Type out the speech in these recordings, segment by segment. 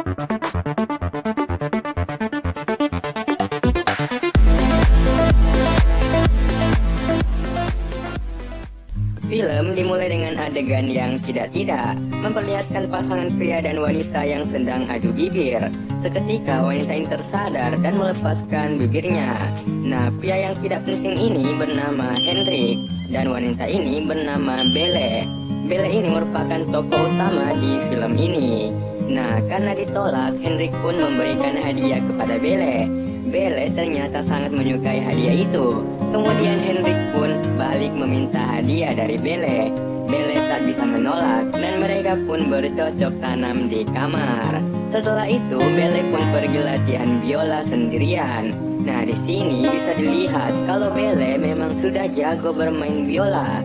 Film dimulai dengan adegan yang tidak-tidak memperlihatkan pasangan pria dan wanita yang sedang adu bibir. Seketika wanita ini tersadar dan melepaskan bibirnya. Nah, pria yang tidak penting ini bernama Henrik dan wanita ini bernama Belle. Belle ini merupakan tokoh utama di film ini. Nah, karena ditolak, Henrik pun memberikan hadiah kepada Belle. Belle ternyata sangat menyukai hadiah itu. Kemudian Henrik pun balik meminta hadiah dari Belle. Belle tak bisa menolak dan mereka pun bercocok tanam di kamar. Setelah itu Belle pun pergi latihan biola sendirian. Nah, di sini bisa dilihat kalau Belle memang sudah jago bermain biola.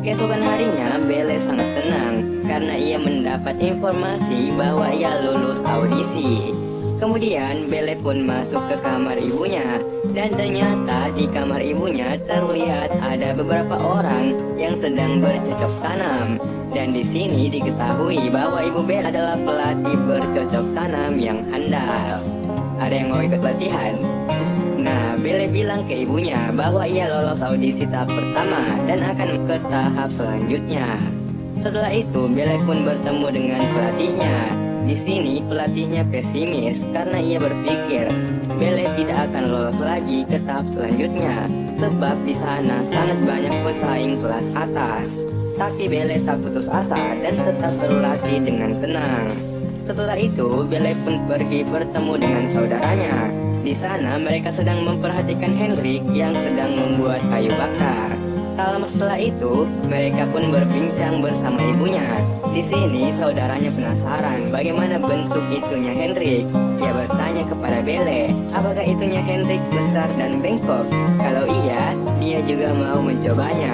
Keesokan harinya Belle sangat senang karena ia mendapat informasi bahwa ia lulus audisi. Kemudian Belle pun masuk ke kamar ibunya dan ternyata di kamar ibunya terlihat ada beberapa orang yang sedang bercocok tanam. Dan di sini diketahui bahwa ibu Belle adalah pelatih bercocok tanam yang handal. Ada yang mau ikut latihan? Nah, Belle bilang ke ibunya bahwa ia lolos audisi tahap pertama dan akan ke tahap selanjutnya. Setelah itu, Belle pun bertemu dengan pelatihnya. Di sini pelatihnya pesimis karena ia berpikir Belle tidak akan lolos lagi ke tahap selanjutnya sebab di sana sangat banyak pesaing kelas atas. Tapi Belle tak putus asa dan tetap berlatih dengan tenang. Setelah itu, Belle pun pergi bertemu dengan saudaranya. Di sana mereka sedang memperhatikan Henrik yang sedang membuat kayu bakar. Tak lama setelah itu, mereka pun berbincang bersama ibunya. Di sini saudaranya penasaran bagaimana bentuk itunya Henrik. Ia bertanya kepada Belle, apakah itunya Henrik besar dan bengkok? Kalau iya, dia juga mau mencobanya.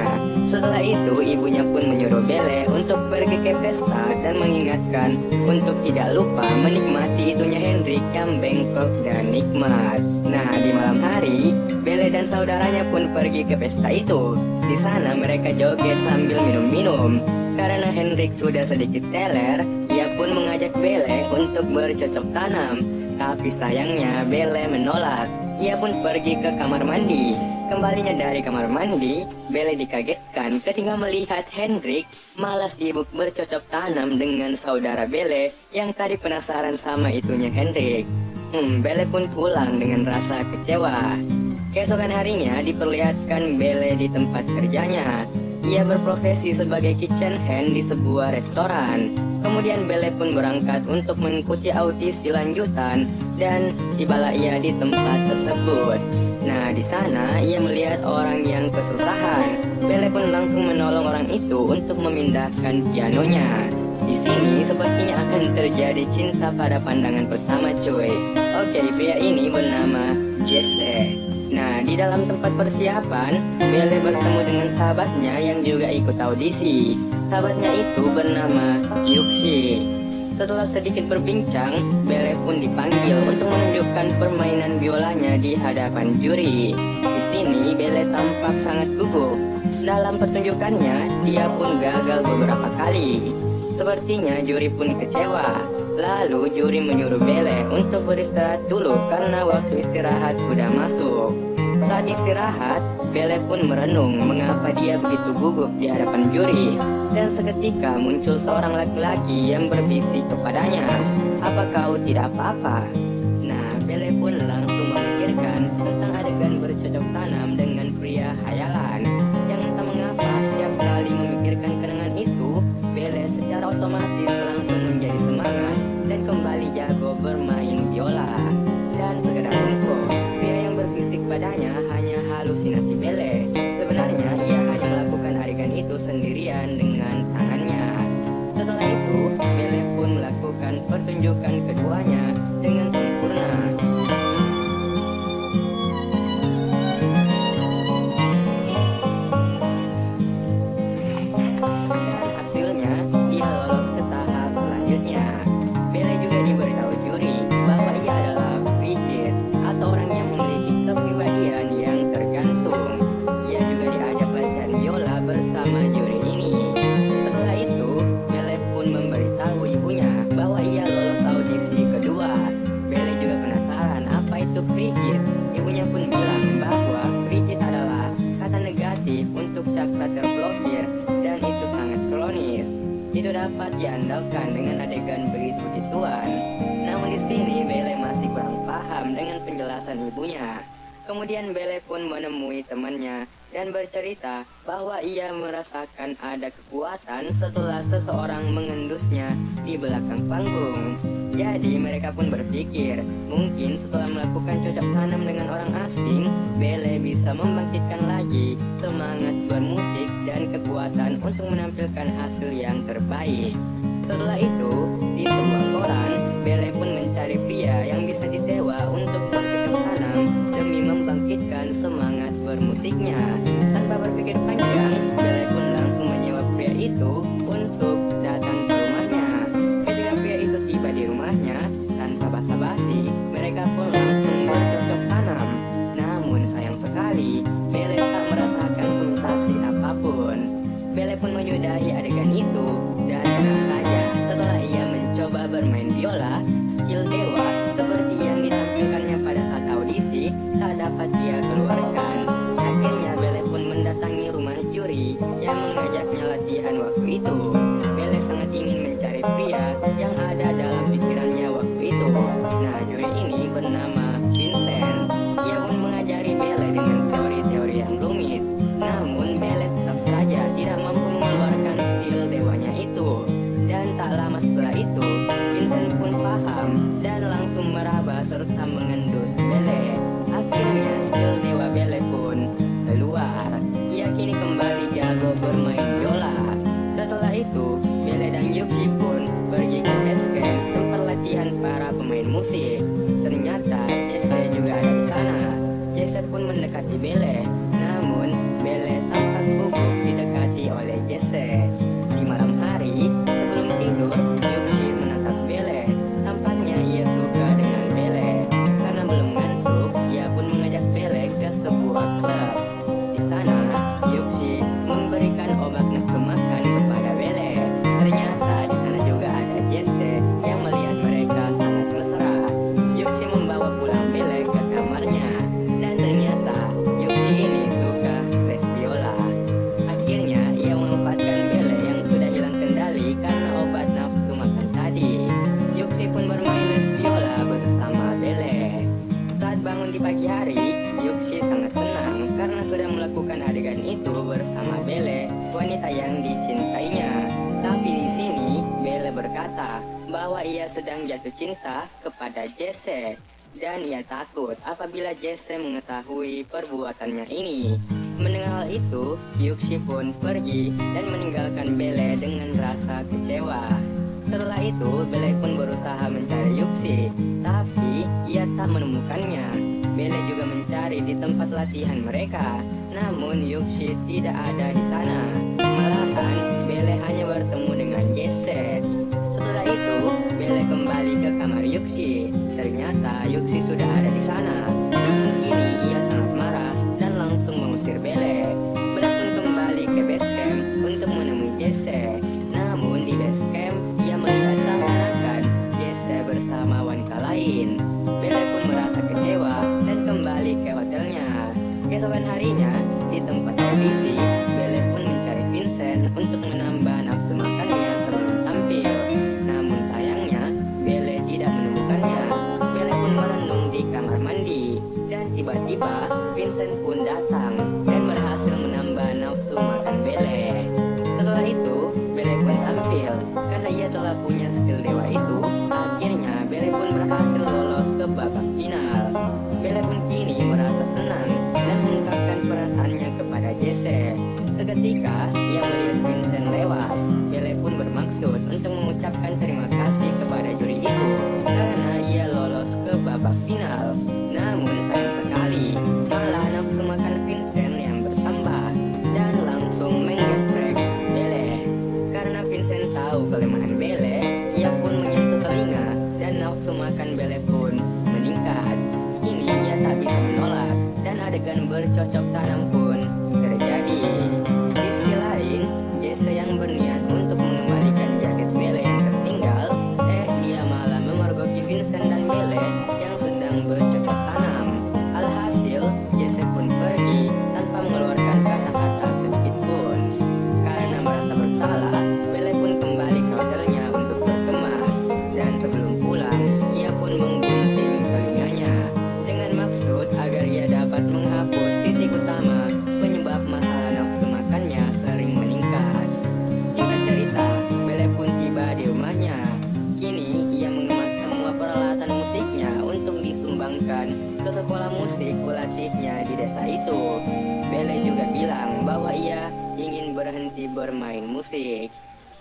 Setelah itu, ibunya pun menyuruh Belle untuk pergi ke pesta dan mengingatkan untuk tidak lupa menikmati itunya Henrik yang bengkok dan nikmat. Nah, di malam hari, Belle dan saudaranya pun pergi ke pesta itu. Di sana mereka joget sambil minum-minum. Karena Henrik sudah sedikit teler, ia pun mengajak Belle untuk bercocok tanam. Tapi sayangnya Belle menolak. Ia pun pergi ke kamar mandi. Kembalinya dari kamar mandi, Belle dikagetkan ketika melihat Henrik malah sibuk bercocok tanam dengan saudara Belle yang tadi penasaran sama itunya Henrik. Belle pun pulang dengan rasa kecewa. Keesokan harinya diperlihatkan Belle di tempat kerjanya. Ia berprofesi sebagai kitchen hand di sebuah restoran. Kemudian Belle pun berangkat untuk mengikuti audisi lanjutan dan tibalah ia di tempat tersebut. Nah, di sana ia melihat orang yang kesusahan. Belle pun langsung menolong orang itu untuk memindahkan pianonya. Di sini sepertinya akan terjadi cinta pada pandangan pertama, cuy. Oke, pria ini bernama Jesse. Nah, di dalam tempat persiapan, Belle bertemu dengan sahabatnya yang juga ikut audisi. Sahabatnya itu bernama Yuxi. Setelah sedikit berbincang, Belle pun dipanggil untuk menunjukkan permainan biolanya di hadapan juri. Di sini Belle tampak sangat gugup. Dalam pertunjukannya, dia pun gagal beberapa kali. Sepertinya juri pun kecewa. Lalu juri menyuruh Belle untuk beristirahat dulu karena waktu istirahat sudah masuk. Saat istirahat, Belle pun merenung mengapa dia begitu gugup di hadapan juri. Dan seketika muncul seorang laki-laki yang berbisik kepadanya, "Apa kau tidak apa-apa?" Nah, Belle pun langsung memikirkan tentang adegan bercocok tanam dengan pria khayalan. Yang entah mengapa setiap kali memikirkan kenangan itu, Belle secara otomatis langsung menjadi semangat dan kembali jago bermain biola. Dan sekedar info, pria yang berbisik padanya hanya halusinasi Belle. Sebenarnya ia hanya melakukan adegan itu sendirian dengan tangannya. Setelah itu, Belle pun melakukan pertunjukan keduanya dengan sempurna. itu dapat diandalkan dengan adegan begitu-begituan. Namun di sini Belle masih kurang paham dengan penjelasan ibunya. Kemudian Belle pun menemui temannya dan bercerita bahwa ia merasakan ada kekuatan setelah seseorang mengendusnya di belakang panggung. Jadi mereka pun berpikir, mungkin setelah melakukan cocok tanam dengan orang asing, Belle bisa membangkitkan lagi semangat bermusik dan kekuatan untuk menampilkan hasil yang terbaik. Setelah itu, di sebuah koran, Belle pun mencari pria yang bisa disewa untuk bercocok tanam demi membangkitkan semangat bermusiknya. Tanpa berpikir panjang, Belle pun langsung menyewa pria itu untuk datang ke rumahnya. Ketika pria itu tiba di rumahnya, tanpa basa-basi, mereka pun langsung bercocok tanam. Namun sayang sekali, Belle tak merasakan sensasi apapun. Belle pun menyudahi adegan itu, dan tenang saja, setelah ia mencoba bermain biola, skill dewa seperti yang ditampilkannya pada saat audisi tak dapat ia keluarkan. Akhirnya Belle pun mendatangi rumah juri yang mengajaknya latihan waktu itu. Belle sangat ingin mencari pria yang ada dalam pikirannya waktu itu. Nah, juri ini bernama Vincent. Ia pun mengajari Belle dengan teori-teori yang rumit. Namun Belle tetap saja tidak mampu mengeluarkan skill dewanya itu. Dan tak lama setelah itu, Vincent pun paham dan langsung meraba serta mengendus Belle. Akhirnya skill dewa Belle pun keluar. Ia kini kembali jago bermain biola. Setelah itu, Belle dan Yuxi pun pergi ke base camp tempat latihan para pemain musik. Ternyata Jesse juga ada di sana. Jesse pun mendekati Belle. Namun Belle tampak gugup didekati oleh Jesse. Di malam hari, sebelum tidur, Yuxi menatap Belle. Tampaknya ia suka dengan Belle. Karena belum ngantuk, ia pun mengajak Belle ke sebuah klub. Di sana, Yuxi memberikan obat nafsu makan kepada Belle. Ternyata di sana juga ada Jesse yang melihat mereka sangat mesra. Yuxi membawa pulang Belle ke kamarnya. Dan ternyata Yuxi ini suka les biola. Akhirnya ia memanfaatkan Belle yang sudah hilang kendali karena obat nafsu makan tadi. Yuxi pun bermain les biola bersama Belle. Saat bangun di pagi hari, Yuxi sangat senang karena sudah melakukan adegan itu bersama Belle, wanita yang dicintainya. Tapi di sini Belle berkata bahwa ia sedang jatuh cinta kepada Jesse. Dan ia takut apabila Jesse mengetahui perbuatannya ini. Mendengar hal itu, Yuxi pun pergi dan meninggalkan Belle dengan rasa kecewa. Setelah itu, Belle pun berusaha mencari Yuxi, tapi ia tak menemukannya. Belle juga mencari di tempat latihan mereka, namun Yuxi tidak ada di sana. Malahan, Belle hanya bertemu dengan Jesse. Setelah itu, Belle kembali ke kamar Yuxi. Ternyata Yuxi sudah ada di sana. Namun kini ia sangat marah dan langsung mengusir Belle. Belle pun kembali ke base camp untuk menemui Jesse. Namun di base camp, ia melihat seakan-akan Jesse bersama wanita lain. Belle pun merasa kecewa dan kembali ke hotelnya. Keesokan harinya, di tempat audisi, Belle pun mencari Vincent untuk menambah nafsu makannya sebelum tampil. Namun sayangnya, Belle tidak menemukannya. Belle pun merenung di kamar mandi. Dan tiba-tiba, Vincent pun datang dan berhasil menambah nafsu makan Belle. Setelah itu, Belle pun tampil. Karena ia telah punya skill dewa itu, akhirnya Belle pun berhasil lolos ke babak final. Belle pun kini merasa senang dan mengungkapkan perasaannya kepada Jesse. Seketika ia melihat Vincent lewat. Belle pun bermaksud untuk mengucapkan terima kasih kepada juri itu karena ia lolos ke babak final. Namun sayang sekali, malah nafsu makan Vincent yang bertambah dan langsung menggeprek Belle. Karena Vincent tahu kelemahan Belle, ia pun menyentuh telinga dan nafsu makan Belle pun meningkat. Kini ia tak bisa menolak dan adegan bercocok tanam pun terjadi. Di sisi lain, Jesse yang berniat untuk mengembalikan jaket Belle yang tertinggal, dia malah memergoki Vincent dan Belle yang sedang bercocok tanam. Alhasil, Jesse pun pergi tanpa mengeluarkan kata-kata sedikit pun. Karena merasa bersalah, Belle pun kembali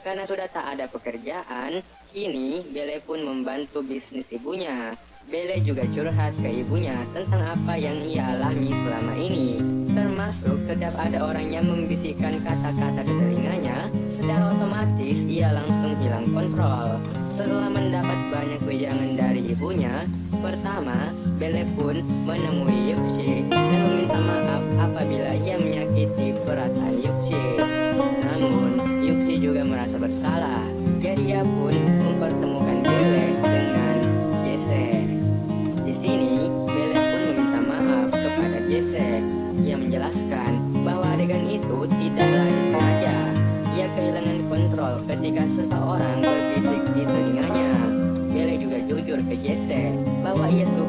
Karena sudah tak ada pekerjaan, kini Bele pun membantu bisnis ibunya. Bele juga curhat ke ibunya tentang apa yang ia alami selama ini. Termasuk setiap ada orang yang membisikkan kata-kata ke telinganya, secara otomatis ia langsung hilang kontrol. Setelah mendapat banyak wejangan dari ibunya, pertama, Bele pun menemui Yuxi dan meminta maaf apabila ia menyakiti perasaan Yuxi. Namun, Yuxi juga merasa bersalah, jadi ia pun mempertemukan Bele dengan Jesse. Di sini, Bele pun meminta maaf kepada Jesse. Ia menjelaskan bahwa adegan itu tidaklah disengaja. Ia kehilangan kontrol ketika seseorang berbisik di telinganya. Bele juga jujur ke Jesse bahwa ia suka